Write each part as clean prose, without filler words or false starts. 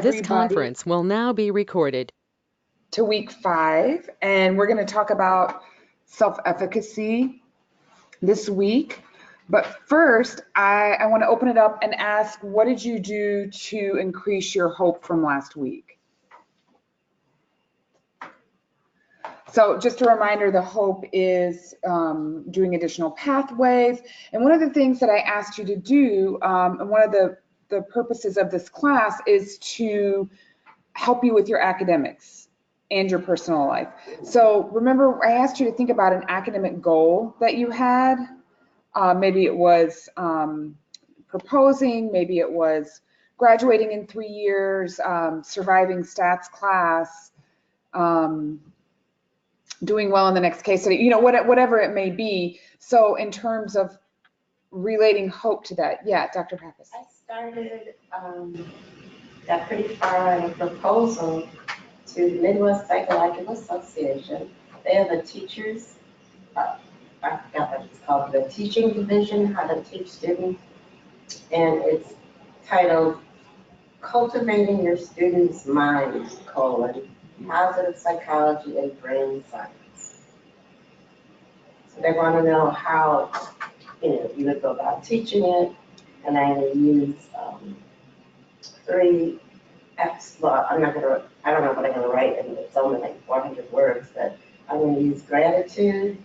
This Everybody conference will now be recorded. to week 5, and we're going to talk about self-efficacy this week. But first, I want to open it up and ask, what did you do to increase your hope from last week? So just a reminder, the hope is doing additional pathways. And one of the things that I asked you to do, and one of the purposes of this class is to help you with your academics and your personal life. So remember, I asked you to think about an academic goal that you had. Maybe it was proposing, maybe it was graduating in 3 years, surviving stats class, doing well in the next case study, you know, whatever it may be. So in terms of relating hope to that, yeah, Dr. Pappas. I started, got pretty far on a proposal to the Midwest Psychological Association. They have a teachers, I forgot what it's called, the teaching division, how to teach students. And it's titled Cultivating Your Students' Minds, Positive Psychology and Brain Science. So they want to know how, you would go about teaching it. And I use 3 F's. Well, I don't know what I'm gonna write, and it's only like 400 words, but I'm gonna use gratitude,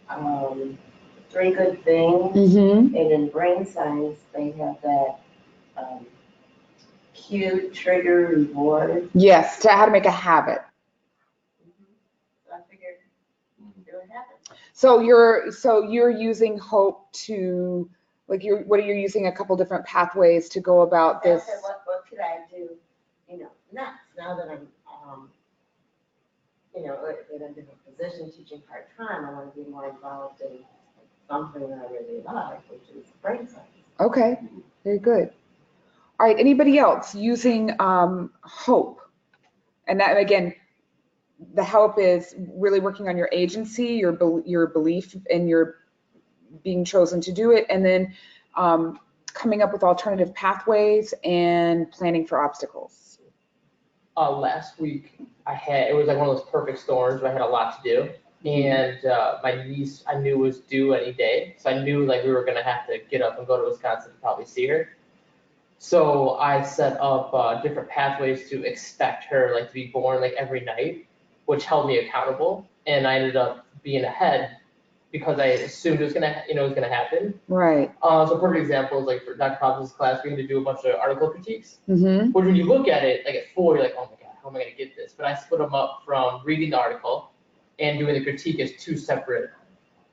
3 good things, and in brain science, they have that cue, trigger, reward. Yes, to how to make a habit. So I figured it would happen. So you're using hope to, like, what are you using a couple different pathways to go about this? I said, what could I do, next, now that I'm, in a different position, teaching part-time, I want to be more involved in something that I really like, which is brain science. Okay, very good. All right, anybody else using hope? And that, again, the help is really working on your agency, your belief in your being chosen to do it, and then coming up with alternative pathways and planning for obstacles. Last week it was like one of those perfect storms where I had a lot to do, and my niece I knew was due any day, so I knew like we were gonna have to get up and go to Wisconsin to probably see her. So I set up different pathways to expect her like to be born like every night, which held me accountable, and I ended up being ahead because I assumed it was gonna happen. Right. So a perfect example is like for Dr. Poppins' class, we had to do a bunch of article critiques. Which when you look at it, like at 4, you're like, oh my God, how am I gonna get this? But I split them up from reading the article and doing the critique as 2 separate,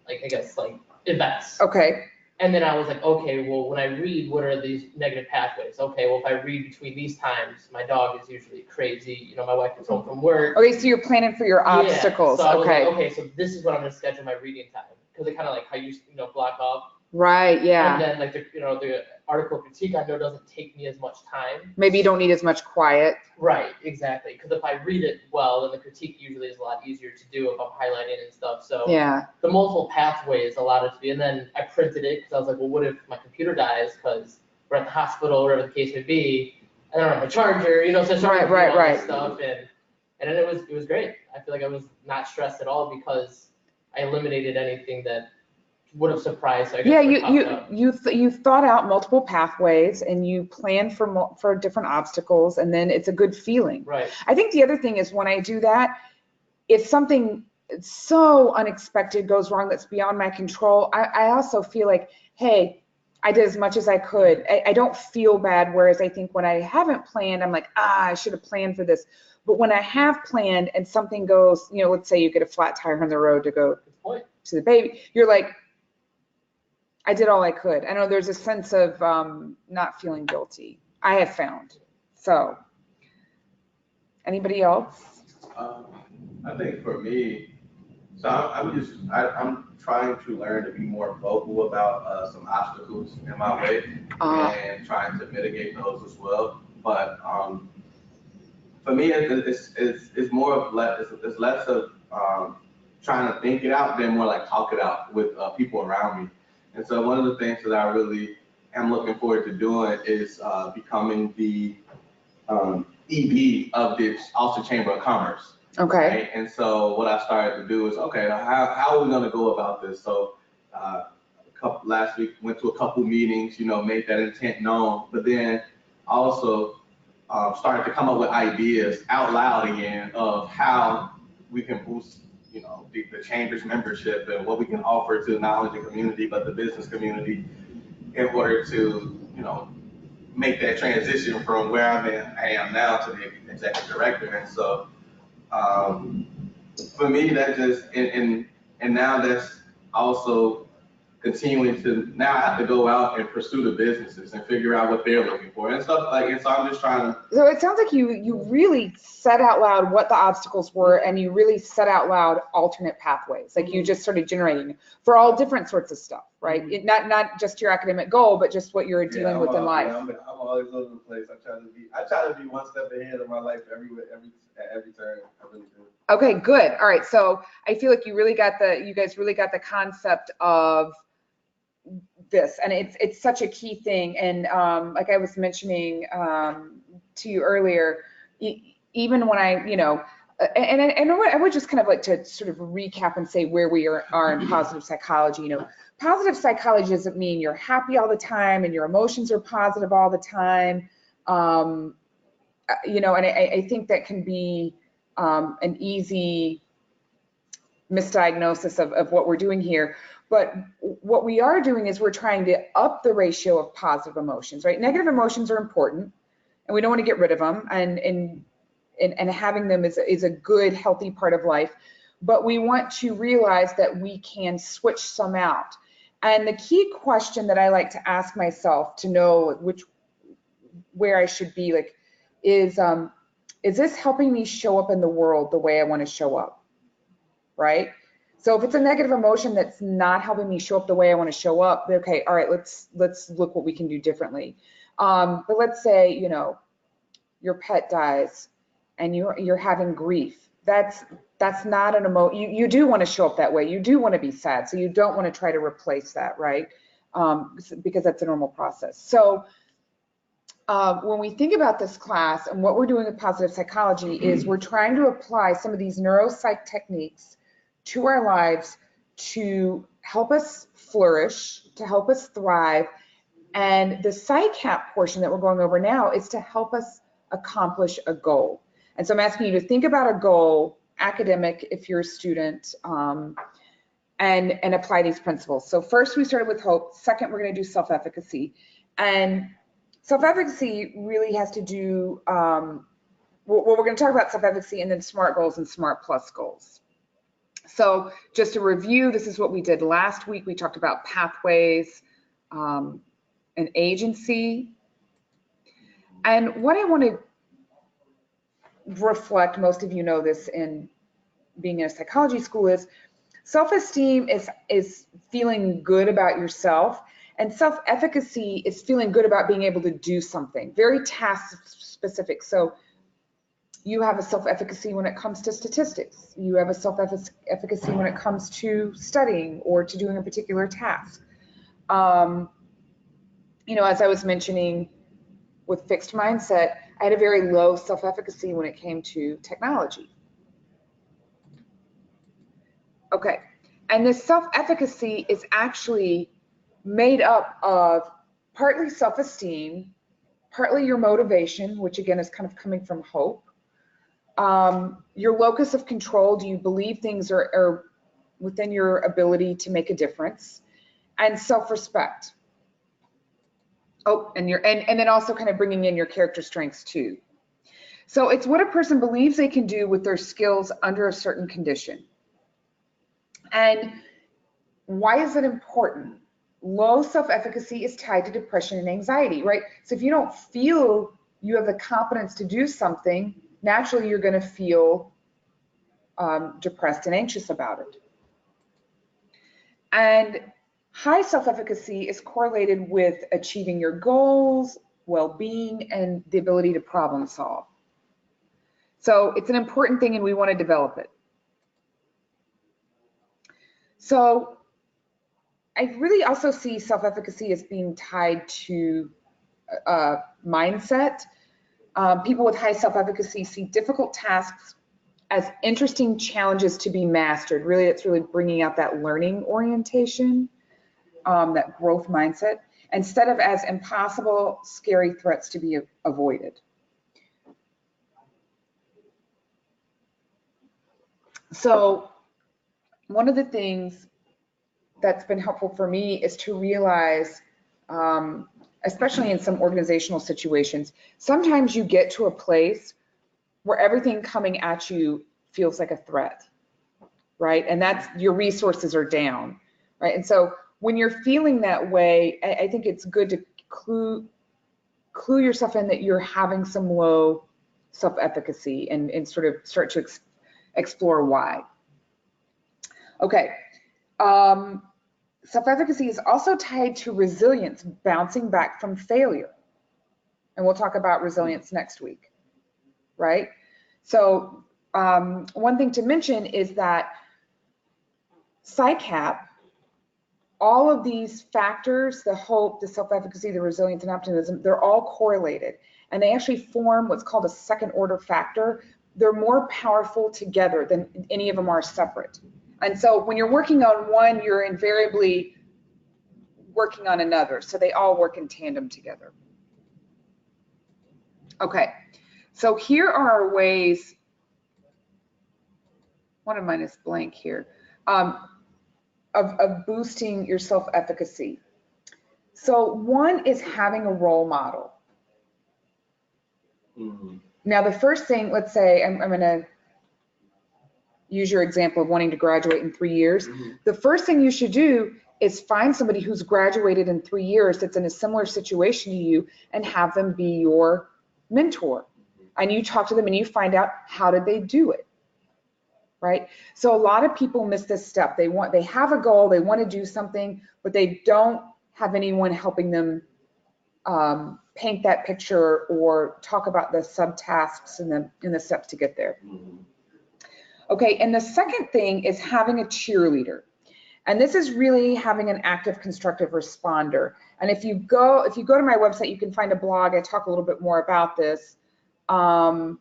like I guess like events. Okay. And then I was like, okay, well, when I read, what are these negative pathways? Okay, well, if I read between these times, my dog is usually crazy. My wife gets home from work. Okay, so you're planning for your obstacles. So I was okay. like, okay, so this is what I'm going to schedule my reading time. Because it kind of like how you block off. Right, yeah. And then like the article critique, I know doesn't take me as much time. Maybe you don't need as much quiet. Right, exactly. Because if I read it well, then the critique usually is a lot easier to do if I'm highlighting and stuff. So yeah, the multiple pathways allowed it to be. And then I printed it because I was like, well, what if my computer dies because we're at the hospital, whatever the case may be, and I don't have a charger, so I started doing all this stuff, and then it was great. I feel like I was not stressed at all because I eliminated anything that would have surprised. I guess, you thought out multiple pathways and you planned for different obstacles, and then it's a good feeling. Right. I think the other thing is when I do that, if something so unexpected goes wrong that's beyond my control, I also feel like, hey, I did as much as I could. I don't feel bad, whereas I think when I haven't planned, I'm like, I should have planned for this. But when I have planned and something goes, let's say you get a flat tire on the road to go to the baby, you're like, I did all I could. I know there's a sense of not feeling guilty, I have found. So, anybody else? I think for me, so I'm trying to learn to be more vocal about some obstacles in my way and trying to mitigate those as well. But for me, it's more of it's less of trying to think it out than more like talk it out with people around me. And so one of the things that I really am looking forward to doing is becoming the EB of this Austin Chamber of Commerce. Okay. Right? And so what I started to do is, okay, how are we going to go about this? So last week went to a couple meetings, made that intent known, but then also started to come up with ideas out loud again of how we can boost, the chamber's membership and what we can offer to not only the community but the business community in order to, make that transition from where I am now to the executive director. And so for me, that just and now that's also continuing to now I have to go out and pursue the businesses and figure out what they're looking for and stuff like. And so I'm just trying to. So it sounds like you really said out loud what the obstacles were, and you really said out loud alternate pathways. Like you just started generating for all different sorts of stuff, right? Not just your academic goal, but just what you're dealing with in life. Yeah, I'm always all over the place. I try to be one step ahead of my life at every turn. I really do. Okay, good. All right. So I feel like you guys really got the concept of this, and it's such a key thing. And like I was mentioning to you earlier, even when I, and I would just kind of like to sort of recap and say where we are in positive psychology. Positive psychology doesn't mean you're happy all the time and your emotions are positive all the time. And I think that can be an easy misdiagnosis of what we're doing here. But what we are doing is we're trying to up the ratio of positive emotions, right? Negative emotions are important, and we don't want to get rid of them, and having them is a good, healthy part of life. But we want to realize that we can switch some out. And the key question that I like to ask myself to know where I should be is this helping me show up in the world the way I want to show up, right? So if it's a negative emotion that's not helping me show up the way I want to show up, okay, all right, let's look what we can do differently. But let's say, your pet dies and you're having grief. That's not an emotion. You do want to show up that way. You do want to be sad. So you don't want to try to replace that, right? Because that's a normal process. So when we think about this class and what we're doing with positive psychology is we're trying to apply some of these neuropsych techniques to our lives to help us flourish, to help us thrive. And the PsyCap portion that we're going over now is to help us accomplish a goal. And so I'm asking you to think about a goal, academic if you're a student, and apply these principles. So first we started with hope. Second, we're going to do self-efficacy. And self-efficacy really has to do, we're going to talk about self-efficacy and then SMART goals and SMART plus goals. So just to review, this is what we did last week. We talked about pathways and agency. And what I want to reflect, most of you know this in being in a psychology school, is self-esteem is feeling good about yourself, and self-efficacy is feeling good about being able to do something, very task specific. So you have a self-efficacy when it comes to statistics. You have a self-efficacy when it comes to studying or to doing a particular task. As I was mentioning with fixed mindset, I had a very low self-efficacy when it came to technology. Okay, and this self-efficacy is actually made up of partly self-esteem, partly your motivation, which again is kind of coming from hope. Your locus of control, do you believe things are within your ability to make a difference? And self-respect. Oh, and then also kind of bringing in your character strengths too. So it's what a person believes they can do with their skills under a certain condition. And why is it important? Low self-efficacy is tied to depression and anxiety, right? So if you don't feel you have the competence to do something, naturally you're going to feel depressed and anxious about it. And high self-efficacy is correlated with achieving your goals, well-being, and the ability to problem solve. So it's an important thing and we want to develop it. So I really also see self-efficacy as being tied to mindset. People with high self-efficacy see difficult tasks as interesting challenges to be mastered. Really, it's really bringing out that learning orientation, that growth mindset, instead of as impossible, scary threats to be avoided. So one of the things that's been helpful for me is to realize, especially in some organizational situations, sometimes you get to a place where everything coming at you feels like a threat, right? And that's, your resources are down, right? And so when you're feeling that way, I think it's good to clue yourself in that you're having some low self-efficacy and sort of start to explore why. Okay. Self-efficacy is also tied to resilience, bouncing back from failure. And we'll talk about resilience next week, right? So one thing to mention is that PsyCap, all of these factors, the hope, the self-efficacy, the resilience, and optimism, they're all correlated. And they actually form what's called a second order factor. They're more powerful together than any of them are separate. And so when you're working on one, you're invariably working on another. So they all work in tandem together. Okay, so here are our ways, one of mine is blank here, of boosting your self-efficacy. So one is having a role model. Mm-hmm. Now the first thing, let's say I'm going to use your example of wanting to graduate in 3 years. Mm-hmm. The first thing you should do is find somebody who's graduated in 3 years that's in a similar situation to you and have them be your mentor. And you talk to them and you find out, how did they do it? Right? So a lot of people miss this step. They have a goal, they want to do something, but they don't have anyone helping them paint that picture or talk about the subtasks and the steps to get there. Okay, and the second thing is having a cheerleader. And this is really having an active constructive responder. And if you go to my website, you can find a blog. I talk a little bit more about this. But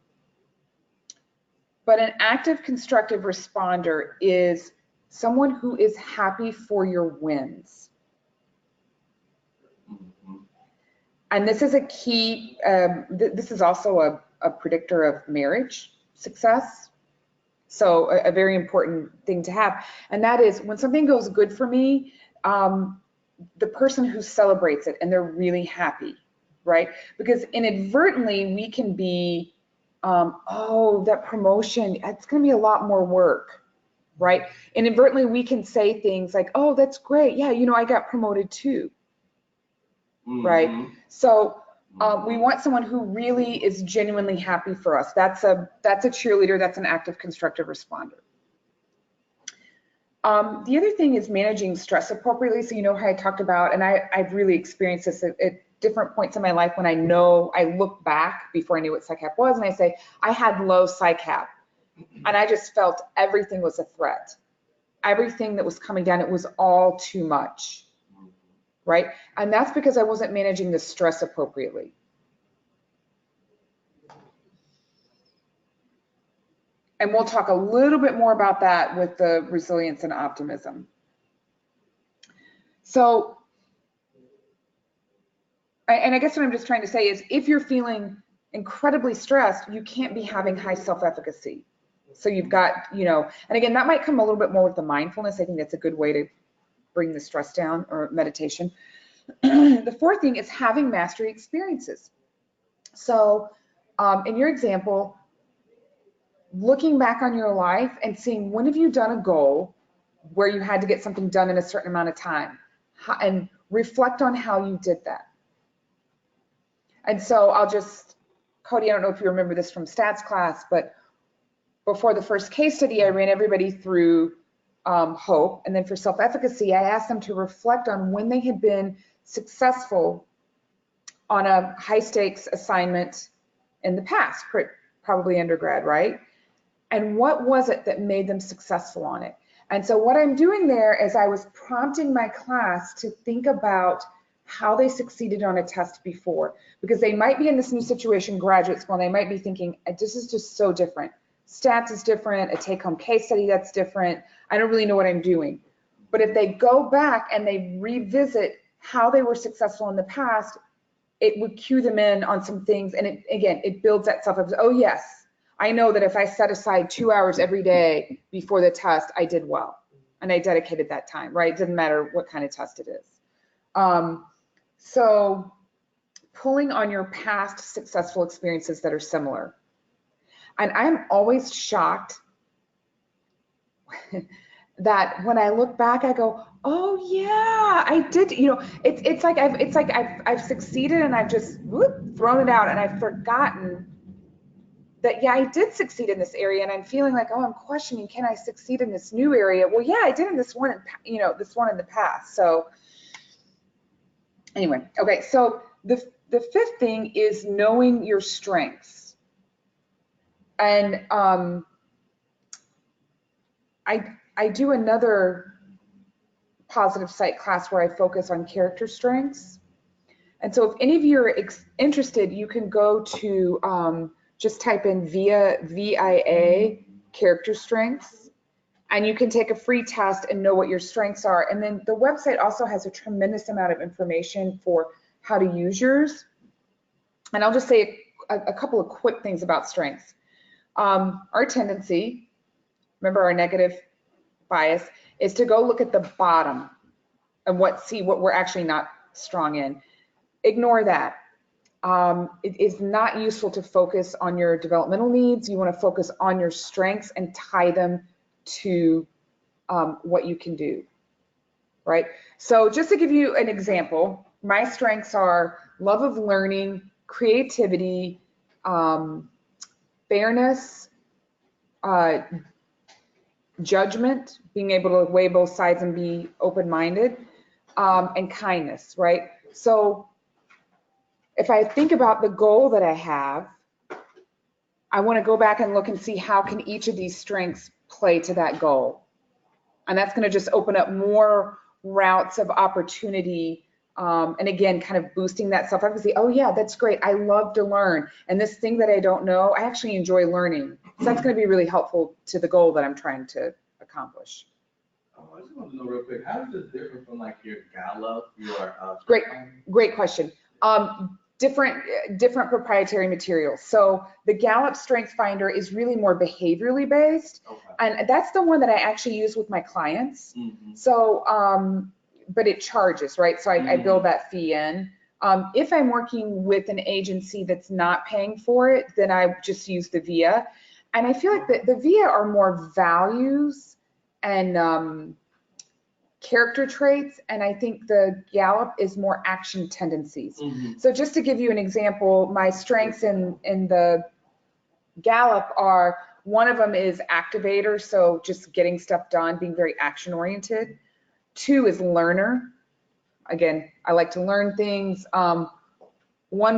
an active constructive responder is someone who is happy for your wins. And this is a key, this is also a predictor of marriage success. So a very important thing to have. And that is, when something goes good for me, the person who celebrates it and they're really happy, right? Because inadvertently we can be, oh, that promotion, it's going to be a lot more work, right? Inadvertently, we can say things like, oh, that's great. Yeah, you know, I got promoted too, right? So we want someone who really is genuinely happy for us. That's a cheerleader. That's an active constructive responder. The other thing is managing stress appropriately. So you know how I talked about, and I've really experienced this at different points in my life when I look back before I knew what PsyCap was, and I say, I had low PsyCap, and I just felt everything was a threat. Everything that was coming down, it was all too much, right? And that's because I wasn't managing the stress appropriately. And we'll talk a little bit more about that with the resilience and optimism. So, and I guess what I'm just trying to say is, if you're feeling incredibly stressed, you can't be having high self-efficacy. So you've got, you know, and again, that might come a little bit more with the mindfulness. I think that's a good way to bring the stress down, or meditation. The fourth thing is having mastery experiences. So in your example, looking back on your life and seeing, when have you done a goal where you had to get something done in a certain amount of time, and reflect on how you did that. And so Cody, I don't know if you remember this from stats class, but before the first case study, I ran everybody through hope. And then for self-efficacy, I asked them to reflect on when they had been successful on a high stakes assignment in the past, probably undergrad, right? And what was it that made them successful on it? And so what I'm doing there is I was prompting my class to think about how they succeeded on a test before, because they might be in this new situation, graduate school, and they might be thinking, this is just so different. Stats is different, a take-home case study that's different. I don't really know what I'm doing. But if they go back and they revisit how they were successful in the past, it would cue them in on some things. And it builds that self-efficacy. Oh yes, I know that if I set aside 2 hours every day before the test, I did well. And I dedicated that time, right? It doesn't matter what kind of test it is. So pulling on your past successful experiences that are similar. And I'm always shocked that when I look back, I go, oh yeah, I did. You know, it's like I've succeeded and I've just thrown it out, and I've forgotten that, yeah, I did succeed in this area, and I'm feeling like, oh, I'm questioning, can I succeed in this new area? Well, yeah, I did in this one, this one in the past. So anyway, okay, so the fifth thing is knowing your strengths. And I do another positive psych class where I focus on character strengths. And so if any of you are interested, you can go to just type in VIA character strengths, and you can take a free test and know what your strengths are. And then the website also has a tremendous amount of information for how to use yours. And I'll just say a couple of quick things about strengths. Our tendency, remember our negative bias, is to go look at the bottom and see what we're actually not strong in. Ignore that. It is not useful to focus on your developmental needs. You want to focus on your strengths and tie them to what you can do, right? So just to give you an example, my strengths are love of learning, creativity, fairness, judgment, being able to weigh both sides and be open-minded, and kindness, right? So if I think about the goal that I have, I want to go back and look and see how can each of these strengths play to that goal. And that's going to just open up more routes of opportunity. And again, kind of boosting that self-efficacy. Oh yeah, that's great. I love to learn. And this thing that I don't know, I actually enjoy learning. So that's going to be really helpful to the goal that I'm trying to accomplish. I just want to know real quick, how is this different from like your Gallup, your Great question. Different proprietary materials. So the Gallup Strength Finder is really more behaviorally based, okay. And that's the one that I actually use with my clients. Mm-hmm. So, but it charges, right? So I build that fee in. If I'm working with an agency that's not paying for it, then I just use the VIA. And I feel like the VIA are more values and character traits, and I think the Gallup is more action tendencies. Mm-hmm. So just to give you an example, my strengths in the Gallup are, one of them is activator, so just getting stuff done, being very action oriented. 2 is learner. Again, I like to learn things. 1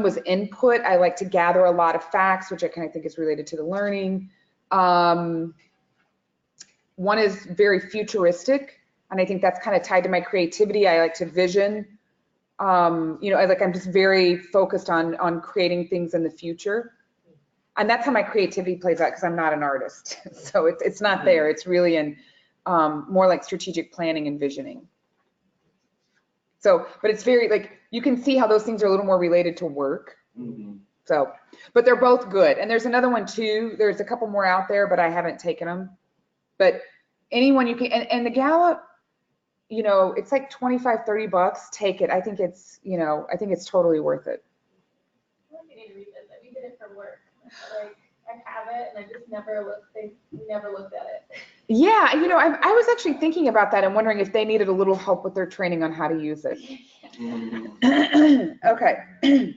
was input. I like to gather a lot of facts, which I kind of think is related to the learning. 1 is very futuristic. And I think that's kind of tied to my creativity. I like to vision, I'm just very focused on creating things in the future. And that's how my creativity plays out, because I'm not an artist. So it's not there. It's really in more like strategic planning and visioning. So, but it's very like, you can see how those things are a little more related to work. Mm-hmm. So, but they're both good. And there's another one too. There's a couple more out there, but I haven't taken them. But anyone you can, and the Gallup, it's like $25-$30. Take it. I think it's totally worth it. I think you need to revisit. We did it for work. Like, I have it, and I just never looked at it. Yeah, I was actually thinking about that and wondering if they needed a little help with their training on how to use it. Okay.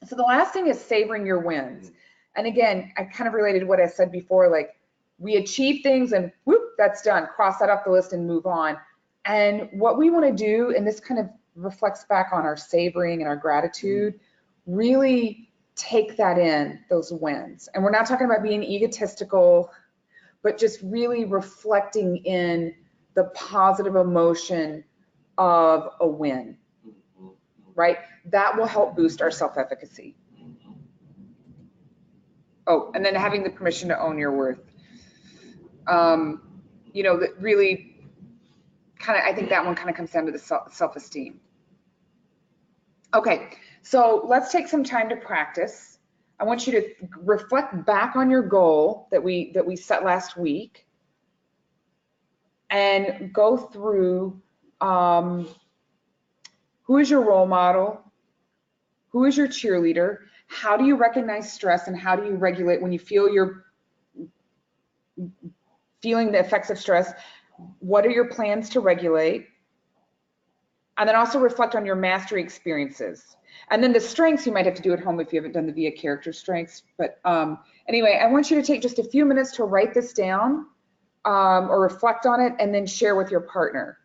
So the last thing is savoring your wins. And again, I kind of related to what I said before, like we achieve things and whoop, that's done. Cross that off the list and move on. And what we want to do, and this kind of reflects back on our savoring and our gratitude, really take that in, those wins. And we're not talking about being egotistical, but just really reflecting in the positive emotion of a win. right? That will help boost our self-efficacy. Oh, and then having the permission to own your worth. You know, that really kind of, I think that one kind of comes down to the self-esteem. Okay, so let's take some time to practice. I want you to reflect back on your goal that we set last week and go through who is your role model? Who is your cheerleader? How do you recognize stress and how do you regulate when you feel you're feeling the effects of stress? What are your plans to regulate? And then also reflect on your mastery experiences. And then the strengths you might have to do at home if you haven't done the VIA character strengths. But anyway, I want you to take just a few minutes to write this down or reflect on it and then share with your partner.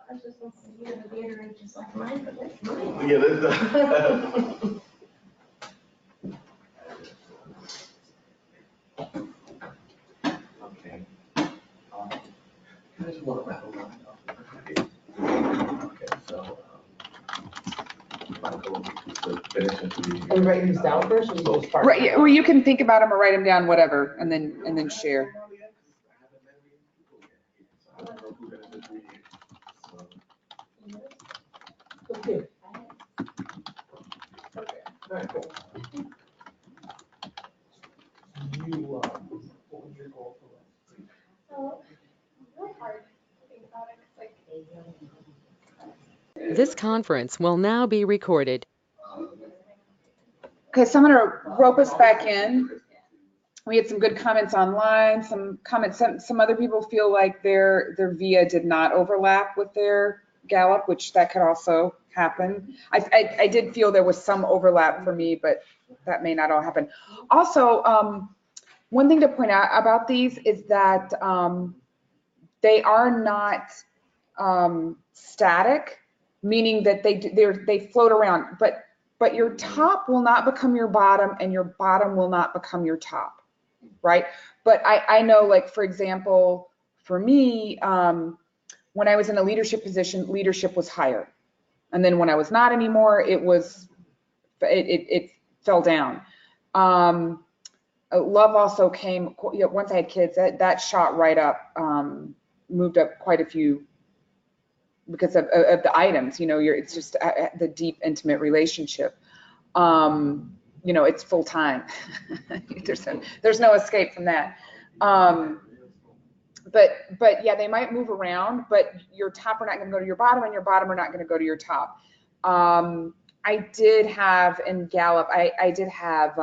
I was just listening to you, the theater is just like mine, but that's mine. Yeah, that's okay. I just want to wrap around. Okay, so Michael, to finish it. Are we writing these down first, or just part? Right, or you can think about them or write them down, whatever, and then share. Okay. Very cool. You, what was your goal for last week? So, really hard to think about it, 'cause, like, This conference will now be recorded. Okay, so I'm gonna rope us back in. We had some good comments online, some comments, some other people feel like their VIA did not overlap with their Gallup, which that could also happen. I did feel there was some overlap for me, but that may not all happen. Also, one thing to point out about these is that they are not static, meaning that they float around, but your top will not become your bottom and your bottom will not become your top, right? But I know, like, for example, for me, when I was in a leadership position, leadership was higher. And then when I was not anymore, it fell down. Love also came, once I had kids, that shot right up, moved up quite a few because of the items, it's just the deep, intimate relationship. It's full time. There's no escape from that. But yeah, they might move around, but your top are not going to go to your bottom and your bottom are not going to go to your top. I did have in Gallup, I did have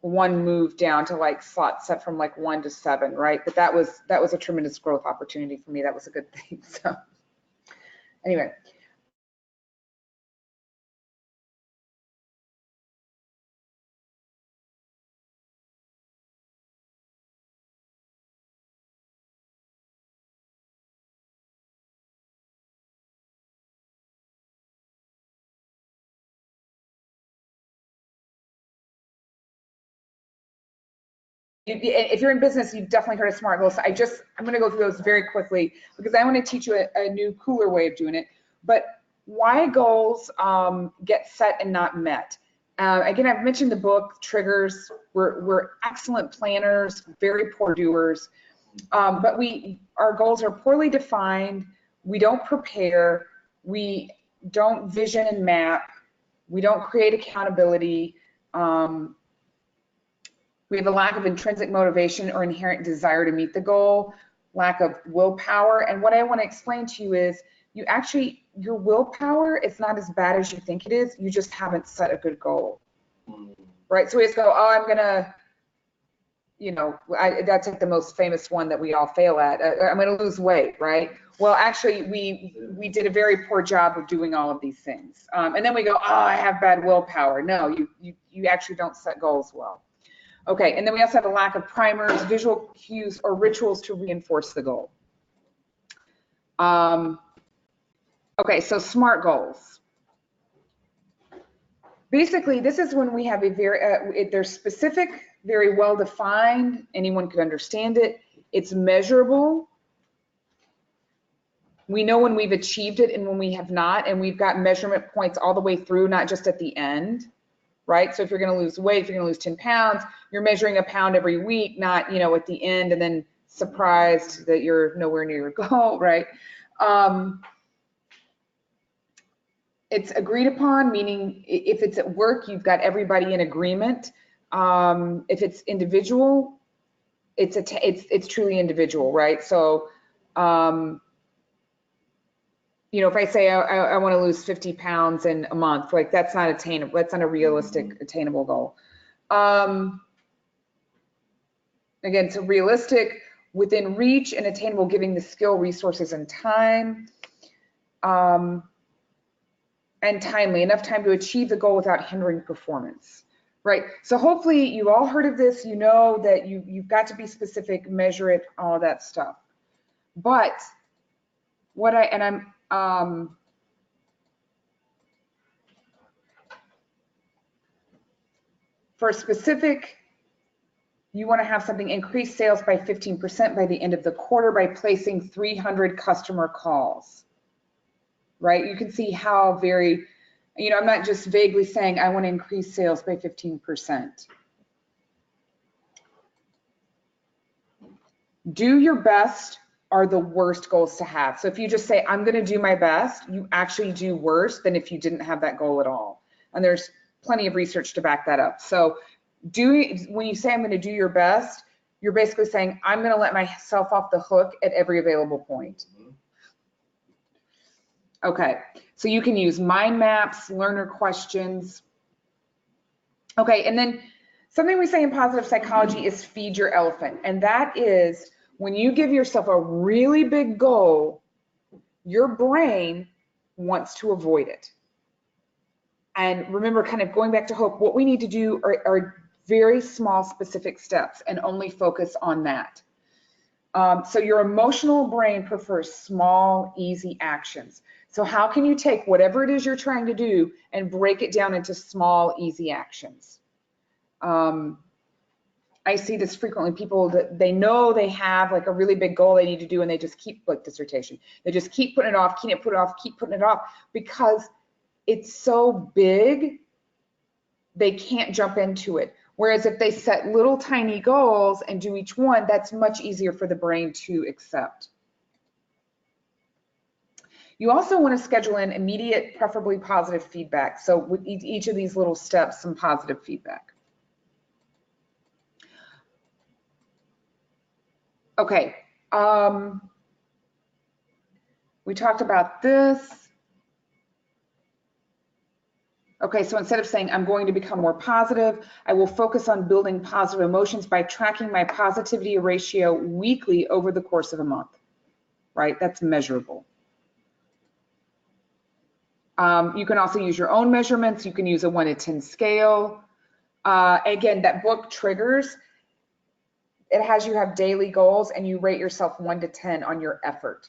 one move down to like slot set from like 1 to 7, right? But that was a tremendous growth opportunity for me. That was a good thing. So anyway. If you're in business, you've definitely heard of SMART goals. I'm going to go through those very quickly because I want to teach you a new, cooler way of doing it. But why goals get set and not met? Again, I've mentioned the book Triggers. We're excellent planners, very poor doers. But our goals are poorly defined. We don't prepare. We don't vision and map. We don't create accountability. We have a lack of intrinsic motivation or inherent desire to meet the goal, lack of willpower. And what I want to explain to you is your willpower is not as bad as you think it is. You just haven't set a good goal, right? So we just go, oh, I'm going to, that's like the most famous one that we all fail at. I'm going to lose weight, right? Well, actually, we did a very poor job of doing all of these things. And then we go, oh, I have bad willpower. No, you actually don't set goals well. Okay, and then we also have a lack of primers, visual cues, or rituals to reinforce the goal. Okay, so SMART goals. Basically, this is when we have they're specific, very well defined, anyone could understand it. It's measurable, We know when we've achieved it and when we have not, and we've got measurement points all the way through, not just at the end, right? So if you're going to lose weight, if you're going to lose 10 pounds, you're measuring a pound every week, not, you know, at the end and then surprised that you're nowhere near your goal, right? It's agreed upon, meaning if it's at work, you've got everybody in agreement. If it's individual, it's truly individual, right? So, you know, if I say I want to lose 50 pounds in a month, like that's not attainable. That's not a realistic, attainable goal. Again, so realistic, within reach, and attainable, giving the skill, resources, and time. And timely, enough time to achieve the goal without hindering performance, right? So hopefully you've all heard of this. You know that you've got to be specific, measure it, all that stuff. But what for specific, you want to have something increase sales by 15% by the end of the quarter by placing 300 customer calls, right? You can see how very, you know, I'm not just vaguely saying I want to increase sales by 15%. Do your best are the worst goals to have. So if you just say, I'm going to do my best, you actually do worse than if you didn't have that goal at all. And there's plenty of research to back that up. So when you say I'm going to do your best, you're basically saying, I'm going to let myself off the hook at every available point. Okay, so you can use mind maps, learner questions. Okay, and then something we say in positive psychology is feed your elephant. And that is when you give yourself a really big goal, your brain wants to avoid it. And remember, kind of going back to hope, what we need to do are very small, specific steps and only focus on that. So your emotional brain prefers small, easy actions. So how can you take whatever it is you're trying to do and break it down into small, easy actions? I see this frequently. People that they know they have like a really big goal they need to do, and they just keep, like dissertation, they just keep putting it off, keep putting it off because it's so big, they can't jump into it. Whereas if they set little tiny goals and do each one, that's much easier for the brain to accept. You also want to schedule in immediate, preferably positive feedback. So with each of these little steps, some positive feedback. Okay, we talked about this. Okay, so instead of saying I'm going to become more positive, I will focus on building positive emotions by tracking my positivity ratio weekly over the course of a month, right? That's measurable. You can also use your own measurements. You can use a 1 to 10 scale. Again, that book Triggers, it has you have daily goals and you rate yourself 1 to 10 on your effort.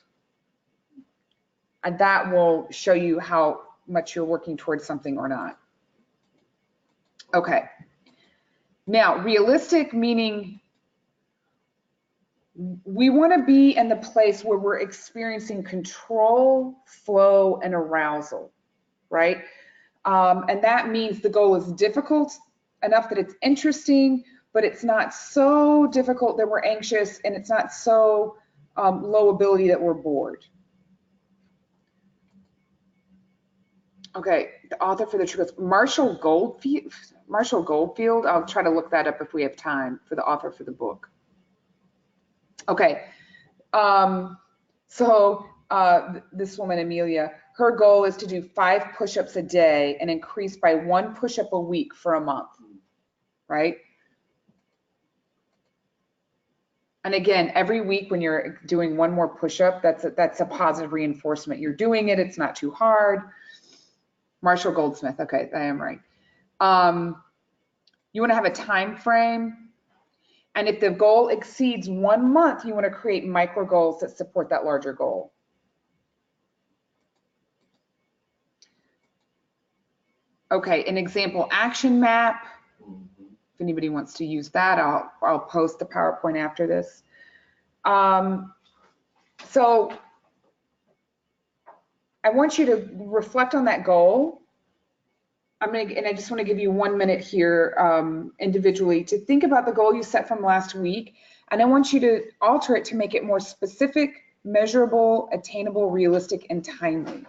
And that will show you how much you're working towards something or not. Okay. Now, realistic meaning we want to be in the place where we're experiencing control, flow, and arousal, right? And that means the goal is difficult enough that it's interesting, but it's not so difficult that we're anxious, and it's not so low ability that we're bored. Okay, the author for the Triggers, Marshall Goldfield. I'll try to look that up if we have time for the author for the book. Okay, this woman, Amelia, her goal is to do 5 push-ups a day and increase by 1 push-up a week for a month, right? And again, every week when you're doing 1 more push-up, that's a positive reinforcement. You're doing it, it's not too hard. Marshall Goldsmith, okay, I am right. You want to have a time frame, and if the goal exceeds 1 month, you want to create micro goals that support that larger goal. Okay, an example action map. If anybody wants to use that, I'll post the PowerPoint after this. So I want you to reflect on that goal. And I just want to give you 1 minute here individually to think about the goal you set from last week. And I want you to alter it to make it more specific, measurable, attainable, realistic, and timely.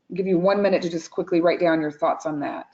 I'll give you 1 minute to just quickly write down your thoughts on that.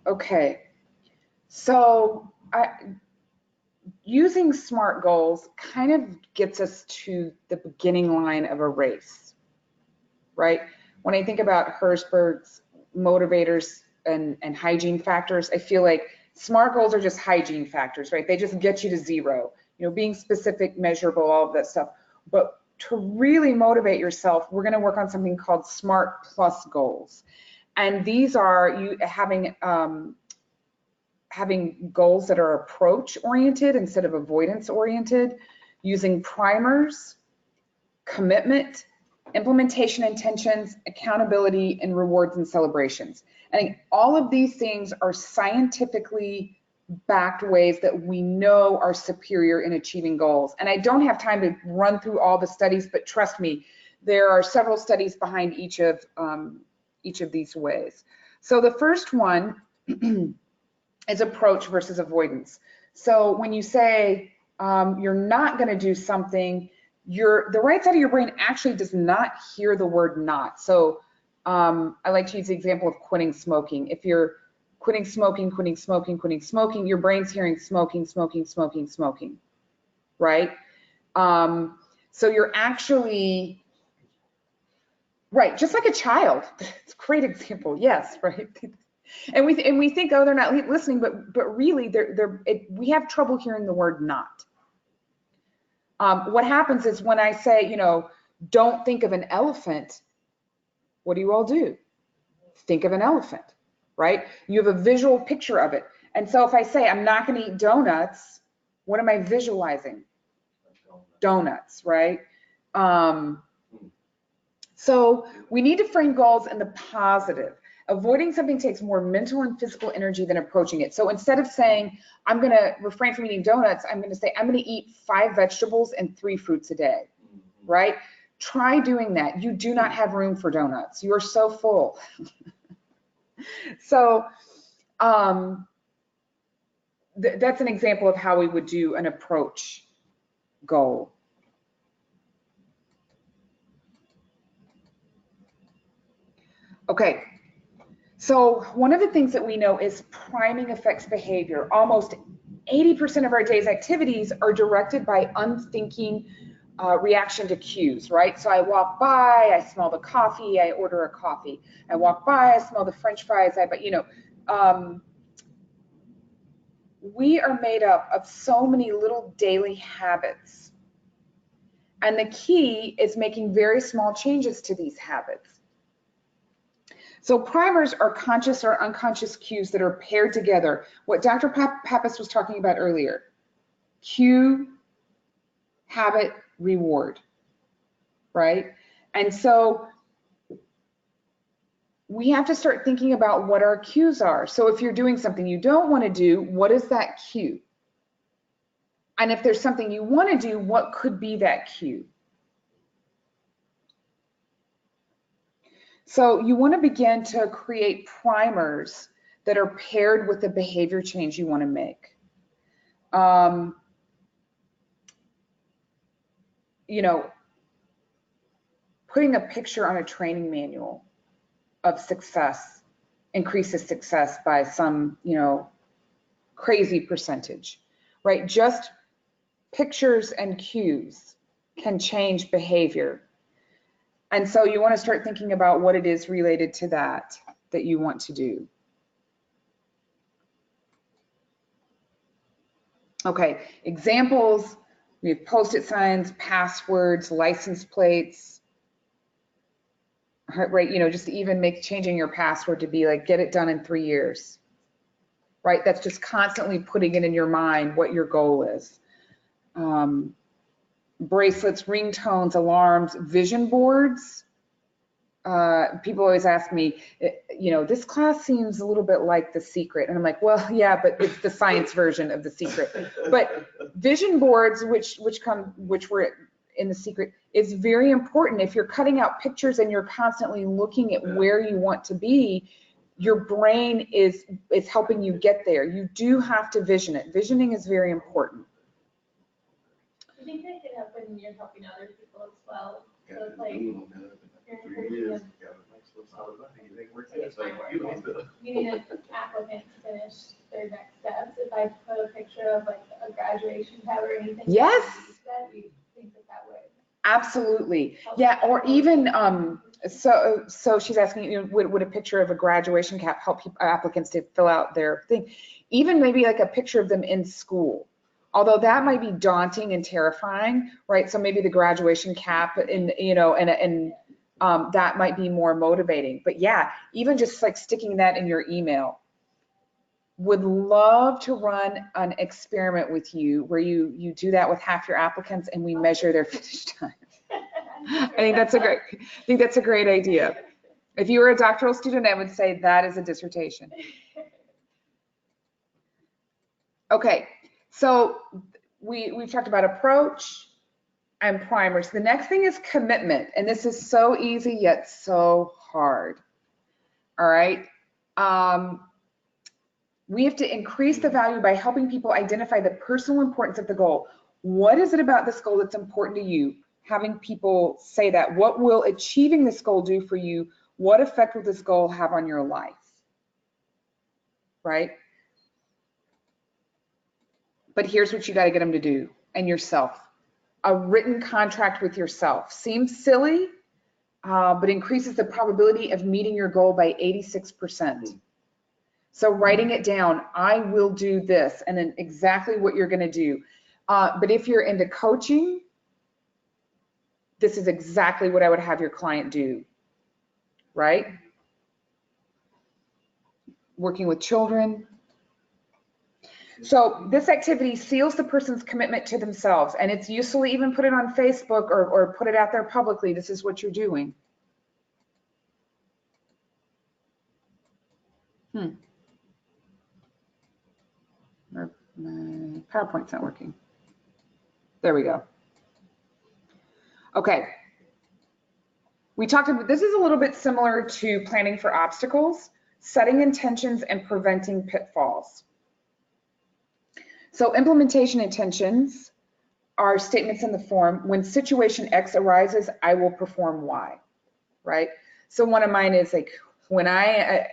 Okay, so using SMART goals kind of gets us to the beginning line of a race, right? When I think about Herzberg's motivators and hygiene factors, I feel like SMART goals are just hygiene factors, right? They just get you to zero, you know, being specific, measurable, all of that stuff. But to really motivate yourself, we're going to work on something called SMART Plus goals. And these are you having goals that are approach oriented instead of avoidance oriented, using primers, commitment, implementation intentions, accountability, and rewards and celebrations. I think all of these things are scientifically backed ways that we know are superior in achieving goals. And I don't have time to run through all the studies, but trust me, there are several studies behind each of these ways. So the first one is approach versus avoidance. So when you say you're not going to do something, the right side of your brain actually does not hear the word not. So I like to use the example of quitting smoking. If you're quitting smoking, your brain's hearing smoking, right? So you're actually, right, just like a child. It's a great example, yes, right? And we think, oh, they're not listening, but really we have trouble hearing the word not. What happens is when I say, you know, don't think of an elephant, what do you all do? Think of an elephant, right? You have a visual picture of it. And so if I say I'm not going to eat donuts, what am I visualizing? Donuts, right? So we need to frame goals in the positive. Avoiding something takes more mental and physical energy than approaching it. So instead of saying, I'm going to refrain from eating donuts, I'm going to say, I'm going to eat 5 vegetables and 3 fruits a day, right? Try doing that. You do not have room for donuts. You are so full. So that's an example of how we would do an approach goal. Okay. So one of the things that we know is priming affects behavior. Almost 80% of our day's activities are directed by unthinking reaction to cues, right? So I walk by, I smell the coffee, I order a coffee. I walk by, I smell the French fries, we are made up of so many little daily habits. And the key is making very small changes to these habits. So primers are conscious or unconscious cues that are paired together. What Dr. Pappas was talking about earlier. Cue, habit, reward, right? And so we have to start thinking about what our cues are. So if you're doing something you don't want to do, what is that cue? And if there's something you want to do, what could be that cue? So you want to begin to create primers that are paired with the behavior change you want to make. You know, putting a picture on a training manual of success increases success by some, you know, crazy percentage, right? Just pictures and cues can change behavior. And so you want to start thinking about what it is related to that you want to do. Okay, examples, we have post-it signs, passwords, license plates, right? You know, just even changing your password to be like, get it done in 3 years, right? That's just constantly putting it in your mind what your goal is. Bracelets, ringtones, alarms, vision boards. People always ask me, you know, this class seems a little bit like The Secret. And I'm like, well, yeah, but it's the science version of The Secret. But vision boards, which were in The Secret, is very important. If you're cutting out pictures and you're constantly looking at where you want to be, your brain is helping you get there. You do have to vision it. Visioning is very important. I think that can help when you're helping other people as well. So it's like, you're encouraging them. Meaning an applicant to finish their next steps. If I put a picture of like a graduation tab or anything. Yes. That we think that way. Absolutely. Yeah, or even, so she's asking, you know, would a picture of a graduation cap help applicants to fill out their thing? Even maybe like a picture of them in school. Although that might be daunting and terrifying, right? So maybe the graduation cap and, you know, and that might be more motivating. But yeah, even just like sticking that in your email. Would love to run an experiment with you where you do that with half your applicants and we measure their finish time. I think that's a great idea. If you were a doctoral student, I would say that is a dissertation. Okay, so we've talked about approach and primers. The next thing is commitment, and this is so easy yet so hard. All right. We have to increase the value by helping people identify the personal importance of the goal. What is it about this goal that's important to you? Having people say that. What will achieving this goal do for you? What effect will this goal have on your life? Right? But here's what you got to get them to do, and yourself. A written contract with yourself. Seems silly, but increases the probability of meeting your goal by 86%. So writing it down, I will do this, and then exactly what you're going to do. But if you're into coaching, this is exactly what I would have your client do, right? Working with children. So this activity seals the person's commitment to themselves, and it's useful to even put it on Facebook or put it out there publicly. This is what you're doing. My PowerPoint's not working. There we go. Okay. We talked about, this is a little bit similar to planning for obstacles, setting intentions and preventing pitfalls. So implementation intentions are statements in the form, when situation X arises, I will perform Y, right? So one of mine is like, when I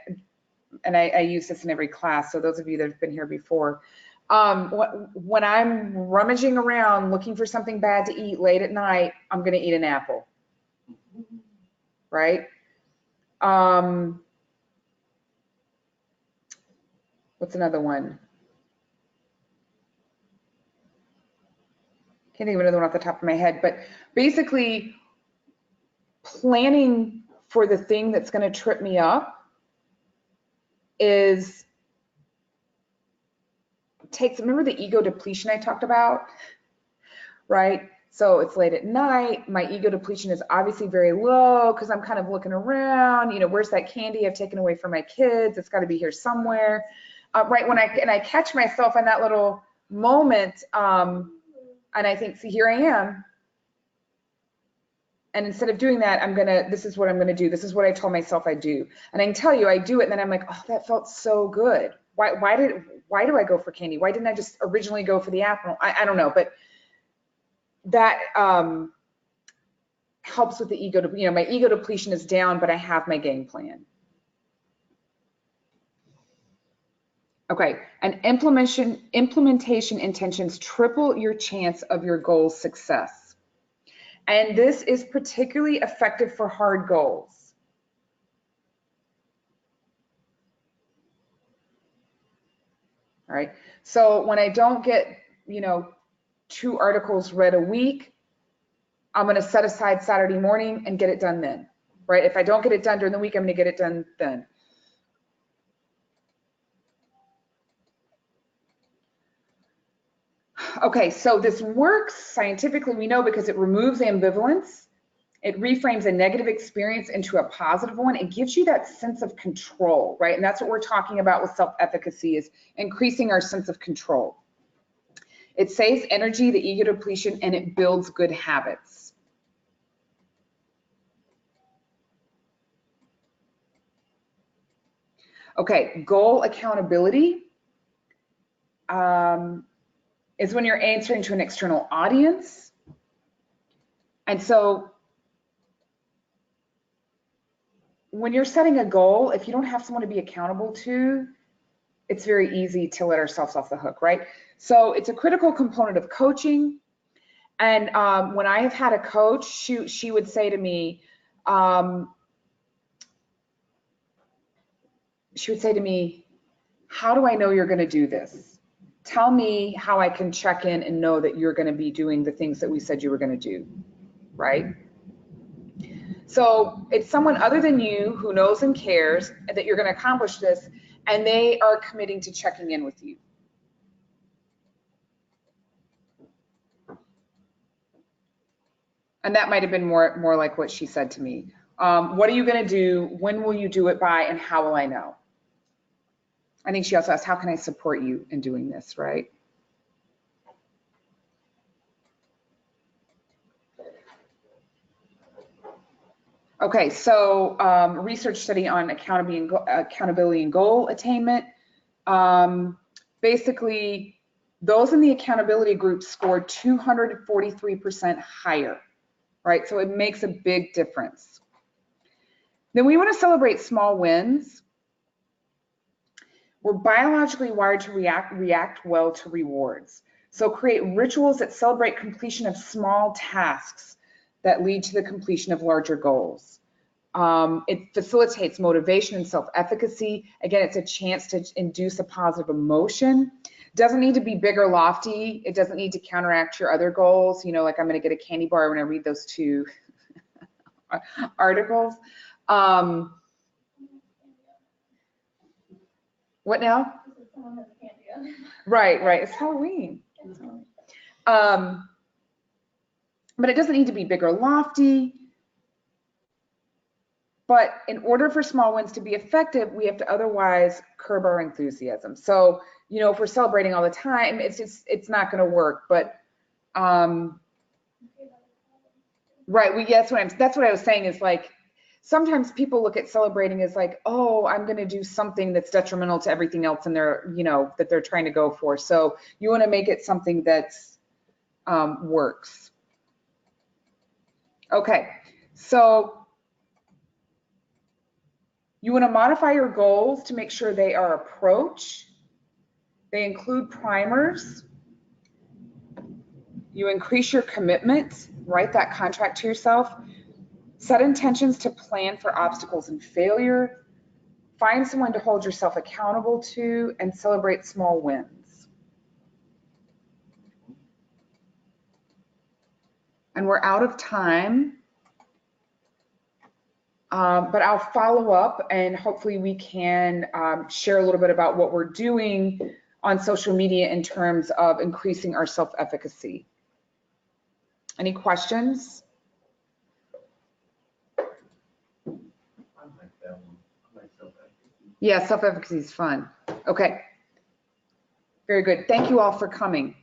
use this in every class, so those of you that have been here before, when I'm rummaging around looking for something bad to eat late at night, I'm gonna eat an apple, right? What's another one? Can't think of another one off the top of my head, but basically planning for the thing that's going to trip me up is remember the ego depletion I talked about, right? So it's late at night, my ego depletion is obviously very low because I'm kind of looking around, you know, where's that candy I've taken away from my kids? It's got to be here somewhere, right? When I catch myself in that little moment, and I think, see, here I am. And instead of doing that, this is what I'm gonna do. This is what I told myself I'd do. And I can tell you, I do it, and then I'm like, oh, that felt so good. Why do I go for candy? Why didn't I just originally go for the apple? I don't know, but that helps with the ego. You know, my ego depletion is down, but I have my game plan. Okay, and implementation intentions triple your chance of your goal's success. And this is particularly effective for hard goals. All right, so when I don't get, you know, 2 articles read a week, I'm gonna set aside Saturday morning and get it done then, right? If I don't get it done during the week, I'm gonna get it done then. Okay, so this works scientifically, we know, because it removes ambivalence. It reframes a negative experience into a positive one. It gives you that sense of control, right? And that's what we're talking about with self-efficacy, is increasing our sense of control. It saves energy, the ego depletion, and it builds good habits. Okay, goal accountability is when you're answering to an external audience. And so when you're setting a goal, if you don't have someone to be accountable to, it's very easy to let ourselves off the hook, right? So it's a critical component of coaching. And when I have had a coach, she would say to me, how do I know you're going to do this? Tell me how I can check in and know that you're going to be doing the things that we said you were going to do, right? So it's someone other than you who knows and cares that you're going to accomplish this, and they are committing to checking in with you. And that might have been more like what she said to me. What are you going to do? When will you do it by? And how will I know? I think she also asked, how can I support you in doing this, right? Okay, so research study on accountability and goal attainment. Basically, those in the accountability group scored 243% higher, right? So it makes a big difference. Then we want to celebrate small wins. We're biologically wired to react well to rewards. So create rituals that celebrate completion of small tasks that lead to the completion of larger goals. It facilitates motivation and self-efficacy. Again, it's a chance to induce a positive emotion. Doesn't need to be big or lofty. It doesn't need to counteract your other goals. You know, like I'm going to get a candy bar when I read those 2 articles. What now? Right. It's Halloween. But it doesn't need to be big or lofty. But in order for small wins to be effective, we have to otherwise curb our enthusiasm. So, you know, if we're celebrating all the time, it's not going to work. But right, that's what I was saying, is like, sometimes people look at celebrating as like, oh, I'm going to do something that's detrimental to everything else in their, you know, that they're trying to go for. So you want to make it something that's works. Okay, so you want to modify your goals to make sure they are approach. They include primers. You increase your commitment, write that contract to yourself. Set intentions to plan for obstacles and failure. find someone to hold yourself accountable to, and celebrate small wins. And we're out of time. But I'll follow up, and hopefully we can share a little bit about what we're doing on social media in terms of increasing our self-efficacy. Any questions? I like that one. I like self-efficacy. Yeah, self-efficacy is fun. Okay. Very good. Thank you all for coming.